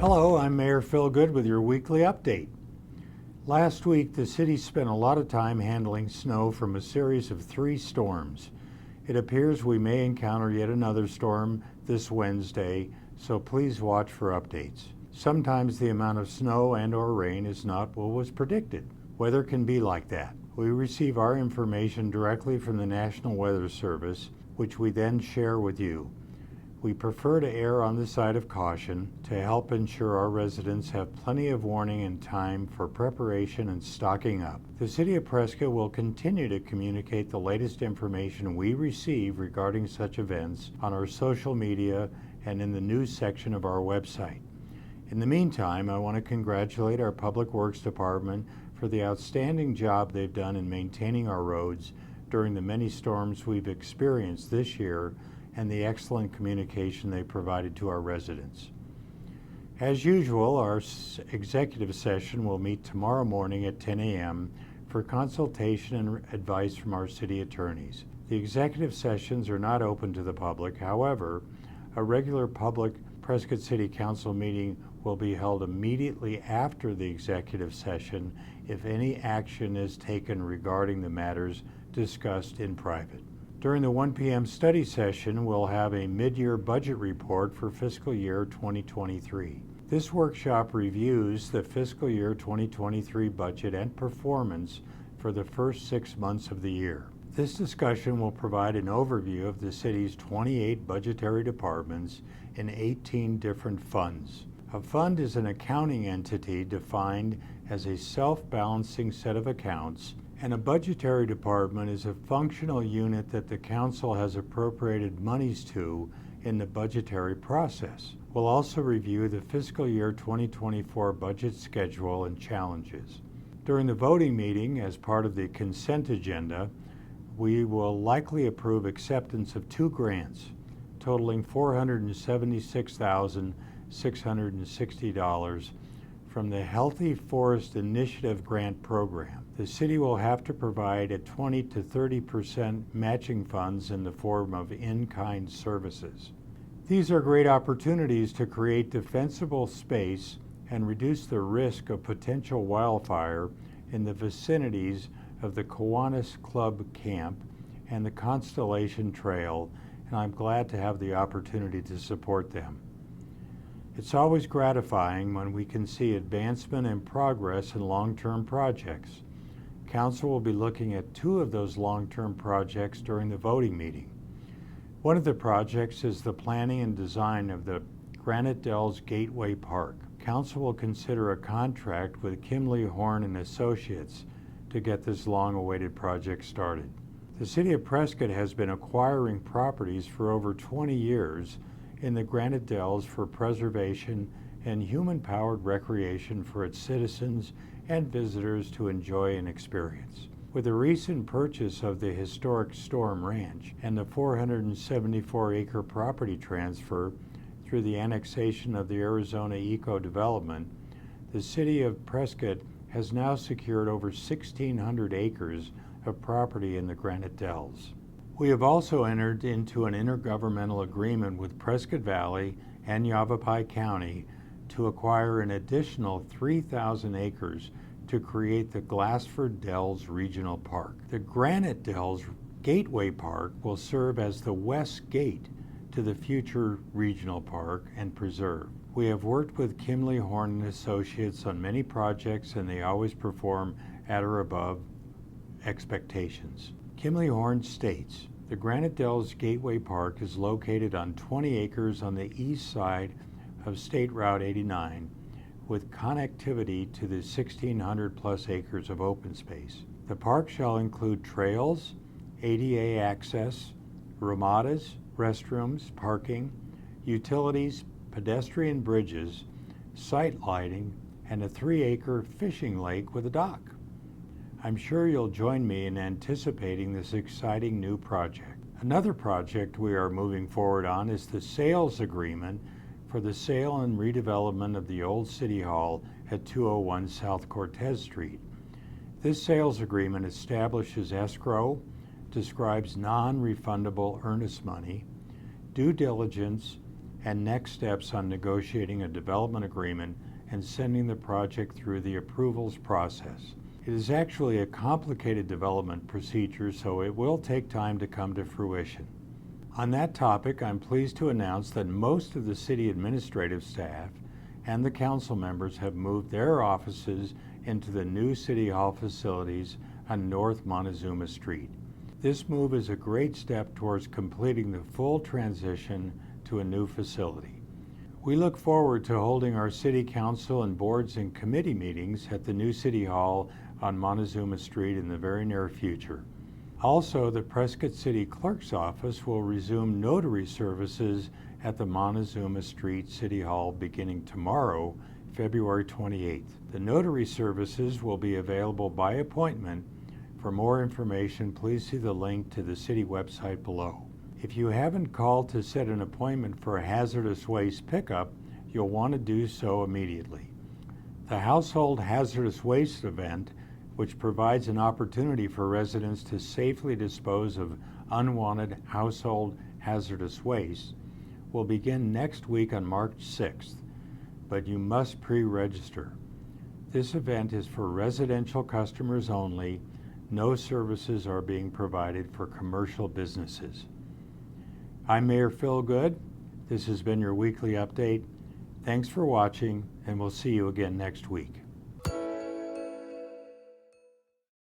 Hello, I'm Mayor Phil Good with your weekly update. Last week, the city spent a lot of time handling snow from a series of 3 storms. It appears we may encounter yet another storm this Wednesday, so please watch for updates. Sometimes the amount of snow and/or rain is not what was predicted. Weather can be like that. We receive our information directly from the National Weather Service, which we then share with you. We prefer to err on the side of caution to help ensure our residents have plenty of warning and time for preparation and stocking up. The City of Prescott will continue to communicate the latest information we receive regarding such events on our social media and in the news section of our website. In the meantime, I want to congratulate our Public Works Department for the outstanding job they've done in maintaining our roads during the many storms we've experienced this year and the excellent communication they provided to our residents. As usual, our executive session will meet tomorrow morning at 10 a.m. for consultation and advice from our city attorneys. The executive sessions are not open to the public. However, a regular public Prescott City Council meeting will be held immediately after the executive session if any action is taken regarding the matters discussed in private. During the 1 p.m. study session, we'll have a mid-year budget report for fiscal year 2023. This workshop reviews the fiscal year 2023 budget and performance for the first 6 months of the year. This discussion will provide an overview of the city's 28 budgetary departments in 18 different funds. A fund is an accounting entity defined as a self-balancing set of accounts, and a budgetary department is a functional unit that the council has appropriated monies to in the budgetary process. We'll also review the fiscal year 2024 budget schedule and challenges. During the voting meeting, as part of the consent agenda, we will likely approve acceptance of 2 grants totaling $476,660 from the Healthy Forest Initiative Grant Program. The city will have to provide a 20 to 30% matching funds in the form of in-kind services. These are great opportunities to create defensible space and reduce the risk of potential wildfire in the vicinities of the Kiwanis Club Camp and the Constellation Trail, and I'm glad to have the opportunity to support them. It's always gratifying when we can see advancement and progress in long-term projects. Council will be looking at 2 of those long-term projects during the voting meeting. One of the projects is the planning and design of the Granite Dells Gateway Park. Council will consider a contract with Kimley Horn and Associates to get this long-awaited project started. The City of Prescott has been acquiring properties for over 20 years in the Granite Dells for preservation and human-powered recreation for its citizens and visitors to enjoy and experience. With the recent purchase of the historic Storm Ranch and the 474-acre property transfer through the annexation of the Arizona Eco Development, the City of Prescott has now secured over 1,600 acres of property in the Granite Dells. We have also entered into an intergovernmental agreement with Prescott Valley and Yavapai County to acquire an additional 3,000 acres to create the Glassford Dells Regional Park. The Granite Dells Gateway Park will serve as the west gate to the future regional park and preserve. We have worked with Kimley Horn and Associates on many projects, and they always perform at or above expectations. Kimley Horn states, the Granite Dells Gateway Park is located on 20 acres on the east side of State Route 89 with connectivity to the 1,600 plus acres of open space. The park shall include trails, ADA access, ramadas, restrooms, parking, utilities, pedestrian bridges, site lighting, and a 3-acre fishing lake with a dock. I'm sure you'll join me in anticipating this exciting new project. Another project we are moving forward on is the sales agreement for the sale and redevelopment of the old City Hall at 201 South Cortez Street. This sales agreement establishes escrow, describes non-refundable earnest money, due diligence, and next steps on negotiating a development agreement and sending the project through the approvals process. It is actually a complicated development procedure, so it will take time to come to fruition. On that topic, I'm pleased to announce that most of the city administrative staff and the council members have moved their offices into the new City Hall facilities on North Montezuma Street. This move is a great step towards completing the full transition to a new facility. We look forward to holding our City Council and boards and committee meetings at the new City Hall on Montezuma Street in the very near future. Also, the Prescott City Clerk's Office will resume notary services at the Montezuma Street City Hall beginning tomorrow, February 28th. The notary services will be available by appointment. For more information, please see the link to the city website below. If you haven't called to set an appointment for a hazardous waste pickup, you'll want to do so immediately. The Household Hazardous Waste event, which provides an opportunity for residents to safely dispose of unwanted household hazardous waste, will begin next week on March 6th, but you must pre-register. This event is for residential customers only. No services are being provided for commercial businesses. I'm Mayor Phil Good. This has been your weekly update. Thanks for watching, and we'll see you again next week.